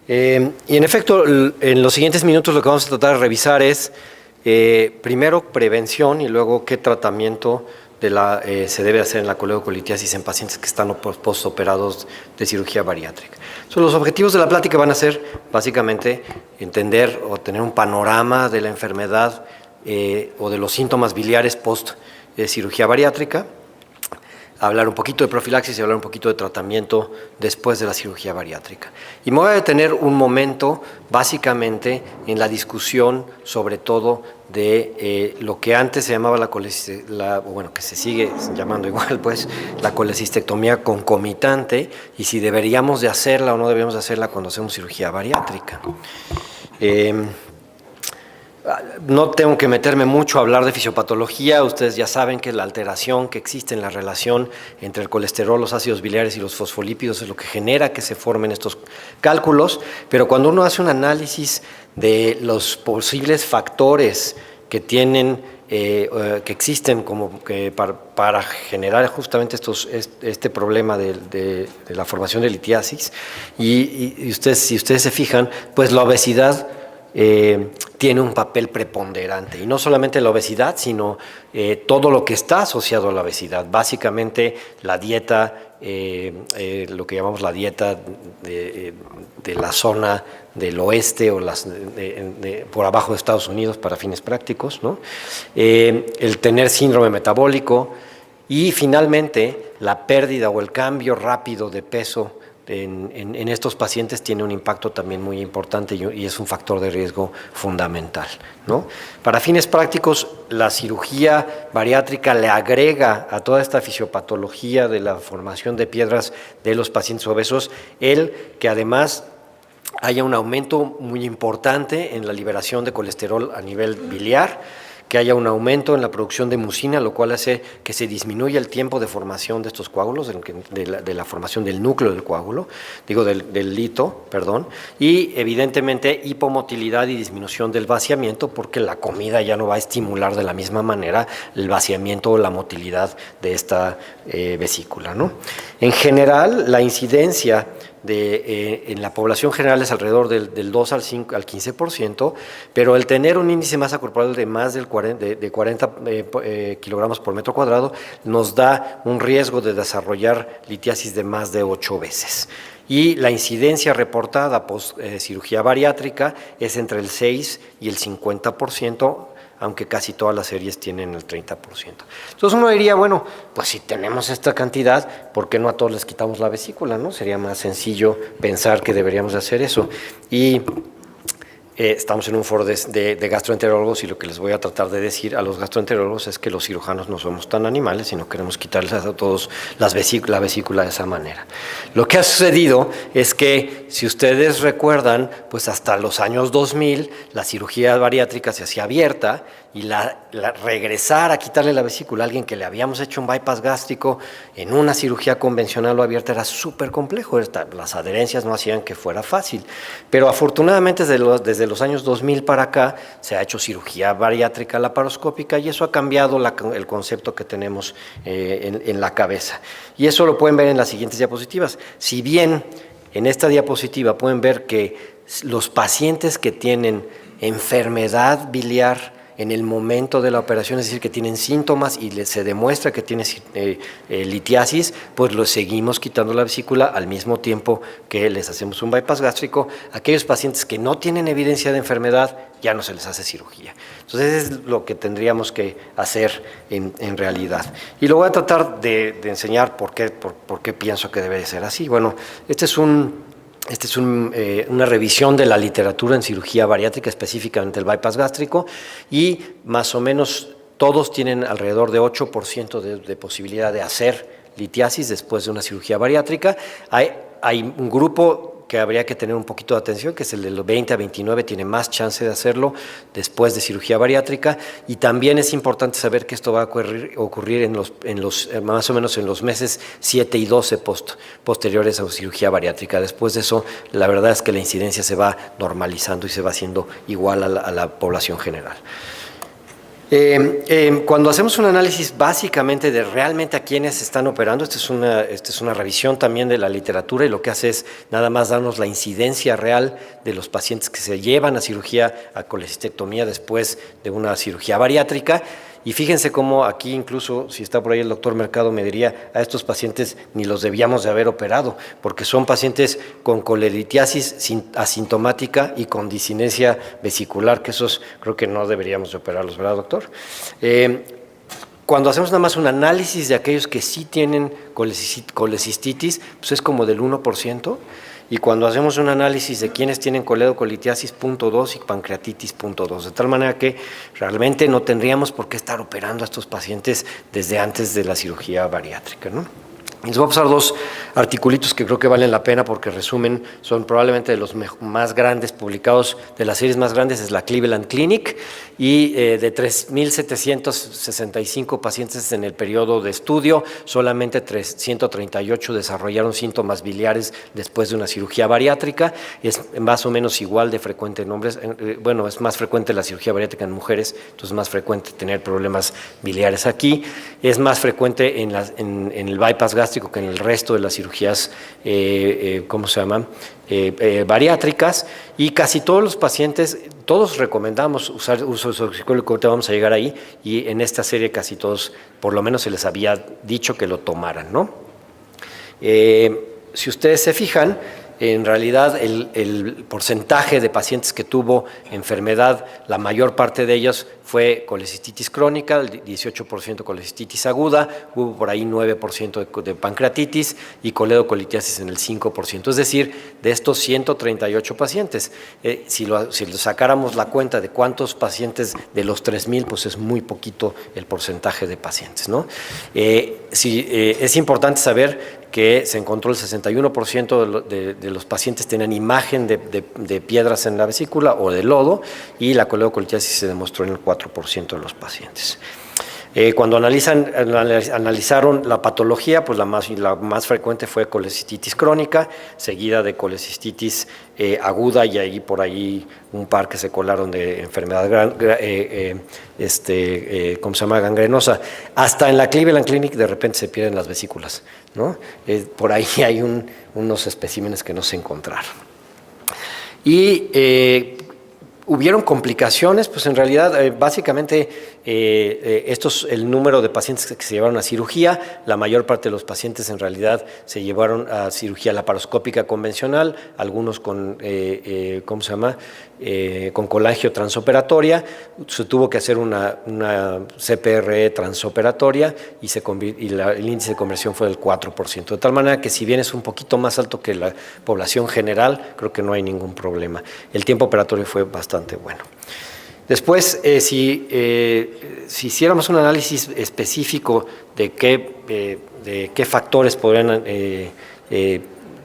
Y en efecto, en los siguientes minutos lo que vamos a tratar de revisar es, primero, prevención y luego qué tratamiento se debe hacer en la coledocolitiasis en pacientes que están postoperados de cirugía bariátrica. Los objetivos de la plática van a ser, básicamente, entender o tener un panorama de la enfermedad o de los síntomas biliares post cirugía bariátrica, hablar un poquito de profilaxis y hablar un poquito de tratamiento después de la cirugía bariátrica. Y me voy a detener un momento, básicamente, en la discusión, sobre todo, de lo que antes se llamaba que se sigue llamando igual, pues, la colecistectomía concomitante, y si deberíamos de hacerla o no deberíamos de hacerla cuando hacemos cirugía bariátrica. No tengo que meterme mucho a hablar de fisiopatología, ustedes ya saben que la alteración que existe en la relación entre el colesterol, los ácidos biliares y los fosfolípidos es lo que genera que se formen estos cálculos, pero cuando uno hace un análisis de los posibles factores que existen como que para generar justamente este problema de la formación de litiasis, y si ustedes se fijan, pues la obesidad tiene un papel preponderante, y no solamente la obesidad, sino todo lo que está asociado a la obesidad, básicamente la dieta, lo que llamamos la dieta de la zona del oeste o por abajo de Estados Unidos para fines prácticos, ¿no? El tener síndrome metabólico y finalmente la pérdida o el cambio rápido de peso en estos pacientes tiene un impacto también muy importante y es un factor de riesgo fundamental, ¿no? Para fines prácticos, la cirugía bariátrica le agrega a toda esta fisiopatología de la formación de piedras de los pacientes obesos que además haya un aumento muy importante en la liberación de colesterol a nivel biliar, que haya un aumento en la producción de mucina, lo cual hace que se disminuya el tiempo de formación de estos coágulos, de la formación del núcleo del coágulo, del lito, perdón, y evidentemente hipomotilidad y disminución del vaciamiento, porque la comida ya no va a estimular de la misma manera el vaciamiento o la motilidad de esta vesícula, ¿no? En general, la incidencia en la población general es alrededor del 2 al 15%, pero el tener un índice de masa corporal de más de 40 kilogramos por metro cuadrado nos da un riesgo de desarrollar litiasis de más de 8 veces. Y la incidencia reportada post cirugía bariátrica es entre el 6 y el 50%, aunque casi todas las series tienen el 30%. Entonces uno diría, bueno, pues si tenemos esta cantidad, ¿por qué no a todos les quitamos la vesícula, no? Sería más sencillo pensar que deberíamos de hacer eso. Y estamos en un foro de gastroenterólogos, y lo que les voy a tratar de decir a los gastroenterólogos es que los cirujanos no somos tan animales y no queremos quitarles a todos la vesícula de esa manera. Lo que ha sucedido es que, si ustedes recuerdan, pues hasta los años 2000 la cirugía bariátrica se hacía abierta, y regresar a quitarle la vesícula a alguien que le habíamos hecho un bypass gástrico en una cirugía convencional o abierta era súper complejo. Las adherencias no hacían que fuera fácil. Pero afortunadamente desde los años 2000 para acá se ha hecho cirugía bariátrica laparoscópica, y eso ha cambiado el concepto que tenemos en la cabeza. Y eso lo pueden ver en las siguientes diapositivas. Si bien en esta diapositiva pueden ver que los pacientes que tienen enfermedad biliar en el momento de la operación, es decir, que tienen síntomas y se demuestra que tiene litiasis, pues los seguimos quitando la vesícula al mismo tiempo que les hacemos un bypass gástrico. Aquellos pacientes que no tienen evidencia de enfermedad, ya no se les hace cirugía. Entonces, es lo que tendríamos que hacer en realidad. Y lo voy a tratar de enseñar por qué pienso que debe ser así. Bueno, Esta es una revisión de la literatura en cirugía bariátrica, específicamente el bypass gástrico, y más o menos todos tienen alrededor de 8% de posibilidad de hacer litiasis después de una cirugía bariátrica. Hay un grupo que habría que tener un poquito de atención, que es el de los 20 a 29, tiene más chance de hacerlo después de cirugía bariátrica, y también es importante saber que esto va a ocurrir más o menos en los meses 7 y 12 posteriores a la cirugía bariátrica. Después de eso, la verdad es que la incidencia se va normalizando y se va haciendo igual a la población general. Cuando hacemos un análisis básicamente de realmente a quiénes están operando, esta es una revisión también de la literatura, y lo que hace es nada más darnos la incidencia real de los pacientes que se llevan a cirugía, a colecistectomía después de una cirugía bariátrica. Y fíjense cómo aquí, incluso si está por ahí el doctor Mercado, me diría, a estos pacientes ni los debíamos de haber operado, porque son pacientes con colelitiasis asintomática y con disinencia vesicular, que esos creo que no deberíamos de operarlos, ¿verdad, doctor? Cuando hacemos nada más un análisis de aquellos que sí tienen colecistitis, pues es como del 1%. Y cuando hacemos un análisis de quienes tienen coledocolitiasis 0.2 y pancreatitis 0.2, de tal manera que realmente no tendríamos por qué estar operando a estos pacientes desde antes de la cirugía bariátrica, ¿no? Les voy a pasar dos articulitos que creo que valen la pena porque resumen, son probablemente de los más grandes publicados, de las series más grandes es la Cleveland Clinic, y de 3.765 pacientes en el periodo de estudio, solamente 138 desarrollaron síntomas biliares después de una cirugía bariátrica. Es más o menos igual de frecuente en hombres, bueno, es más frecuente la cirugía bariátrica en mujeres, entonces es más frecuente tener problemas biliares aquí, es más frecuente en el bypass gástrico que en el resto de las cirugías, ¿cómo se llaman? Bariátricas, y casi todos los pacientes, todos recomendamos usar uso de oxicólico, ahorita vamos a llegar ahí, y en esta serie casi todos, por lo menos se les había dicho que lo tomaran, ¿no? Si ustedes se fijan, en realidad el porcentaje de pacientes que tuvo enfermedad, la mayor parte de ellos fue colecistitis crónica, el 18% colecistitis aguda, hubo por ahí 9% de pancreatitis y coledocolitiasis en el 5%. Es decir, de estos 138 pacientes, si sacáramos la cuenta de cuántos pacientes de los 3,000, pues es muy poquito el porcentaje de pacientes, ¿no? Es importante saber que se encontró el 61% de los pacientes tenían imagen de piedras en la vesícula o de lodo, y la coledocolitiasis se demostró en el 4% de los pacientes. Cuando analizaron la patología, pues la más frecuente fue colecistitis crónica, seguida de colecistitis aguda, y ahí por ahí un par que se colaron de enfermedad ¿cómo se llama? Gangrenosa. Hasta en la Cleveland Clinic de repente se pierden las vesículas, ¿no? Por ahí hay unos especímenes que no se encontraron. Y hubieron complicaciones, pues en realidad básicamente el número de pacientes que se llevaron a cirugía, la mayor parte de los pacientes en realidad se llevaron a cirugía laparoscópica convencional, algunos con, ¿cómo se llama?, con colangio transoperatoria. Se tuvo que hacer una CPRE transoperatoria y el índice de conversión fue del 4%, de tal manera que si bien es un poquito más alto que la población general, creo que no hay ningún problema. El tiempo operatorio fue bastante bueno. Después, si hiciéramos un análisis específico de qué factores podrían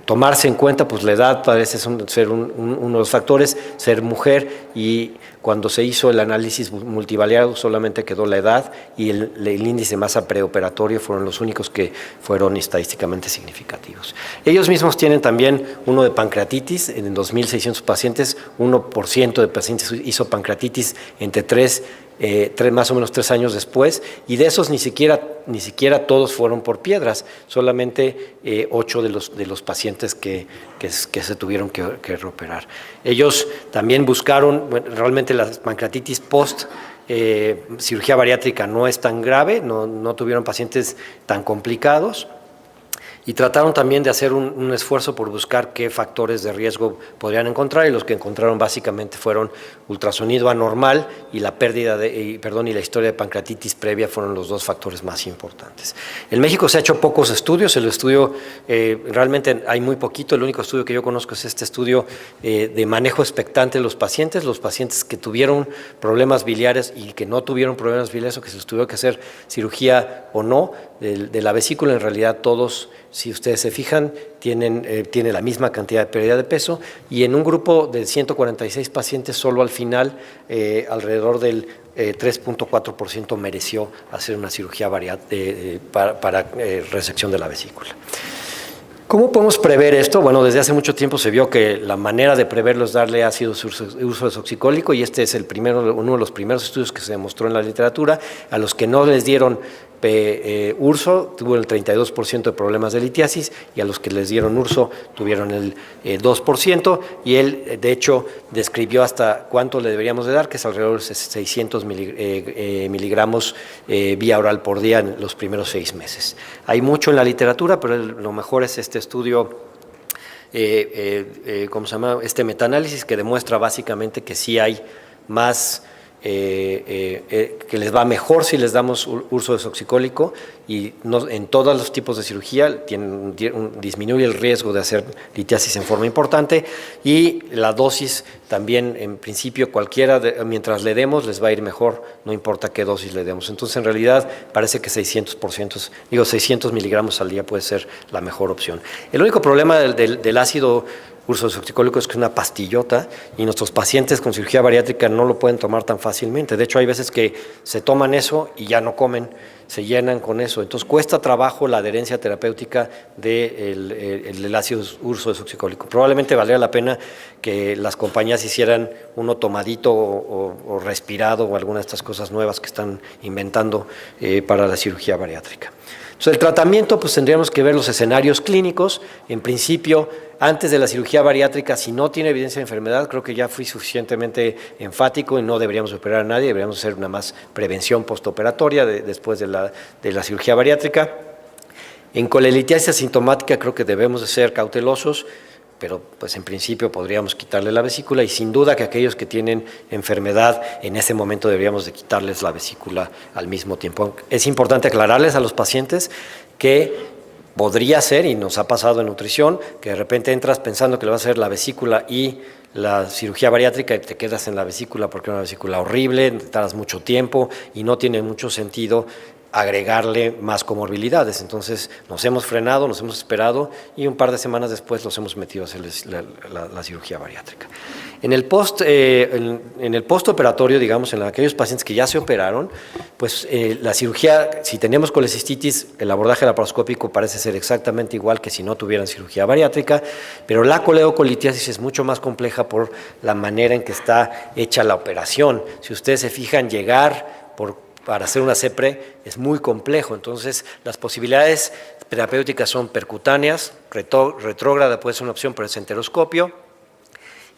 tomarse en cuenta, pues la edad parece ser uno de los factores, ser mujer, y cuando se hizo el análisis multivariado solamente quedó la edad y el índice de masa preoperatorio fueron los únicos que fueron estadísticamente significativos. Ellos mismos tienen también uno de pancreatitis, en 2.600 pacientes, 1% de pacientes hizo pancreatitis entre más o menos 3 años después, y de esos ni siquiera todos fueron por piedras, solamente 8 de los pacientes que se tuvieron que reoperar. Ellos también buscaron, bueno, realmente la pancreatitis post cirugía bariátrica no es tan grave, no tuvieron pacientes tan complicados, y trataron también de hacer un esfuerzo por buscar qué factores de riesgo podrían encontrar, y los que encontraron básicamente fueron ultrasonido anormal y la y la historia de pancreatitis previa fueron los dos factores más importantes. En México se ha hecho pocos estudios, el estudio realmente hay muy poquito, el único estudio que yo conozco es este estudio de manejo expectante de los pacientes que tuvieron problemas biliares y que no tuvieron problemas biliares, o que se les tuvo que hacer cirugía o no, de la vesícula. En realidad todos, si ustedes se fijan, tiene la misma cantidad de pérdida de peso, y en un grupo de 146 pacientes solo al final alrededor del 3.4% mereció hacer una cirugía para resección de la vesícula. ¿Cómo podemos prever esto? Bueno, desde hace mucho tiempo se vio que la manera de preverlo es darle ácido ursodesoxicólico, y este es uno de los primeros estudios que se demostró en la literatura. A los que no les dieron urso tuvo el 32% de problemas de litiasis, y a los que les dieron urso tuvieron el 2%, y él de hecho describió hasta cuánto le deberíamos de dar, que es alrededor de 600 miligramos vía oral por día en los primeros 6 meses. Hay mucho en la literatura, pero lo mejor es este estudio, ¿cómo se llama? Este metaanálisis, que demuestra básicamente que sí hay más, que les va mejor si les damos ursodesoxicólico, y no, en todos los tipos de cirugía disminuye el riesgo de hacer litiasis en forma importante, y la dosis también, en principio, mientras le demos, les va a ir mejor, no importa qué dosis le demos. Entonces, en realidad, parece que 600 miligramos al día puede ser la mejor opción. El único problema del ácido ursodesoxicólico es que es una pastillota, y nuestros pacientes con cirugía bariátrica no lo pueden tomar tan fácilmente. De hecho, hay veces que se toman eso y ya no comen, se llenan con eso. Entonces, cuesta trabajo la adherencia terapéutica del ácido ursodesoxicólico. Probablemente valdría la pena que las compañías hicieran uno tomadito o respirado, o alguna de estas cosas nuevas que están inventando para la cirugía bariátrica. Entonces, el tratamiento, pues tendríamos que ver los escenarios clínicos. En principio, antes de la cirugía bariátrica, si no tiene evidencia de enfermedad, creo que ya fui suficientemente enfático, y no deberíamos operar a nadie, deberíamos hacer nada más prevención postoperatoria después de la cirugía bariátrica. En colelitiasis asintomática creo que debemos de ser cautelosos, pero pues en principio podríamos quitarle la vesícula, y sin duda que aquellos que tienen enfermedad en ese momento deberíamos de quitarles la vesícula al mismo tiempo. Es importante aclararles a los pacientes que podría ser, y nos ha pasado en nutrición, que de repente entras pensando que le va a hacer la vesícula y la cirugía bariátrica, y te quedas en la vesícula porque es una vesícula horrible, tardas mucho tiempo y no tiene mucho sentido agregarle más comorbilidades. Entonces nos hemos frenado, nos hemos esperado, y un par de semanas después los hemos metido a hacer la cirugía bariátrica. En el postoperatorio, digamos, en aquellos pacientes que ya se operaron, pues la cirugía, si tenemos colecistitis, el abordaje laparoscópico parece ser exactamente igual que si no tuvieran cirugía bariátrica, pero la coledocolitiasis es mucho más compleja por la manera en que está hecha la operación. Si ustedes se fijan, para hacer una CEPRE es muy complejo. Entonces, las posibilidades terapéuticas son percutáneas, retrógrada puede ser una opción, pero es enteroscopio,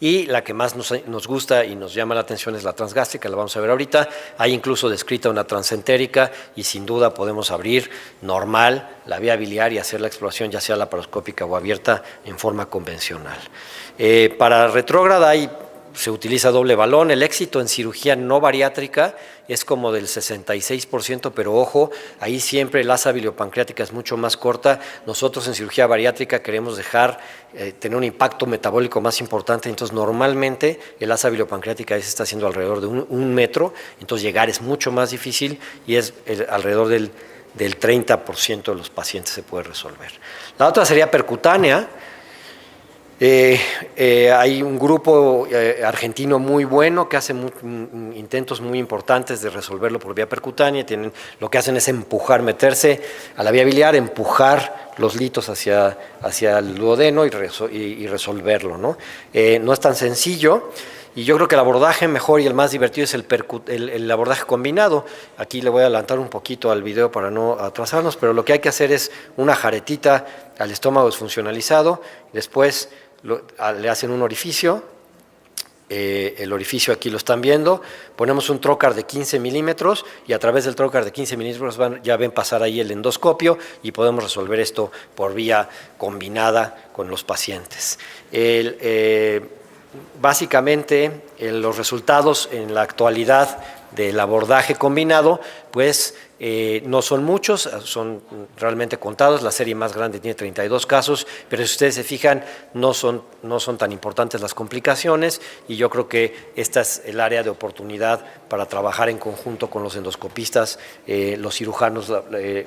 y la que más nos gusta y nos llama la atención es la transgástrica, la vamos a ver ahorita. Hay incluso descrita una transentérica, y sin duda podemos abrir normal la vía biliar y hacer la exploración, ya sea laparoscópica o abierta, en forma convencional. Para retrógrada se utiliza doble balón. El éxito en cirugía no bariátrica es como del 66%, pero ojo, ahí siempre la asa biliopancreática es mucho más corta. Nosotros en cirugía bariátrica queremos tener un impacto metabólico más importante, entonces normalmente el asa biliopancreática se está haciendo alrededor de un metro, entonces llegar es mucho más difícil, y es alrededor del 30% de los pacientes se puede resolver. La otra sería percutánea. Hay un grupo argentino muy bueno que hace intentos muy importantes de resolverlo por vía percutánea. Lo que hacen es meterse a la vía biliar, empujar los litos hacia el duodeno y resolverlo, ¿no? No es tan sencillo. Y yo creo que el abordaje mejor y el más divertido es el abordaje combinado. Aquí le voy a adelantar un poquito al video para no atrasarnos, pero lo que hay que hacer es una jaretita al estómago desfuncionalizado, después le hacen un orificio, el orificio aquí lo están viendo, ponemos un trocar de 15 milímetros, y a través del trocar de 15 milímetros ya ven pasar ahí el endoscopio, y podemos resolver esto por vía combinada con los pacientes. Básicamente, los resultados en la actualidad del abordaje combinado, pues no son muchos, son realmente contados. La serie más grande tiene 32 casos, pero si ustedes se fijan, no son tan importantes las complicaciones, y yo creo que esta es el área de oportunidad para trabajar en conjunto con los endoscopistas. Los cirujanos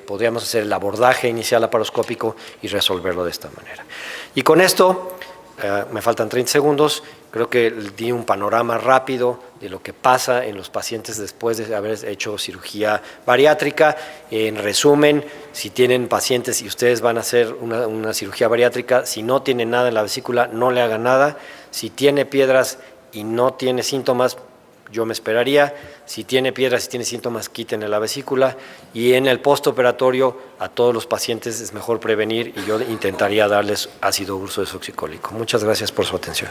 podríamos hacer el abordaje inicial laparoscópico y resolverlo de esta manera. Y con esto me faltan 30 segundos. Creo que di un panorama rápido de lo que pasa en los pacientes después de haber hecho cirugía bariátrica. En resumen, si tienen pacientes y ustedes van a hacer una cirugía bariátrica, si no tienen nada en la vesícula, no le hagan nada. Si tiene piedras y no tiene síntomas, yo me esperaría. Si tiene piedras y tiene síntomas, quiten la vesícula. Y en el postoperatorio, a todos los pacientes es mejor prevenir y yo intentaría darles ácido urso desoxicólico. Muchas gracias por su atención.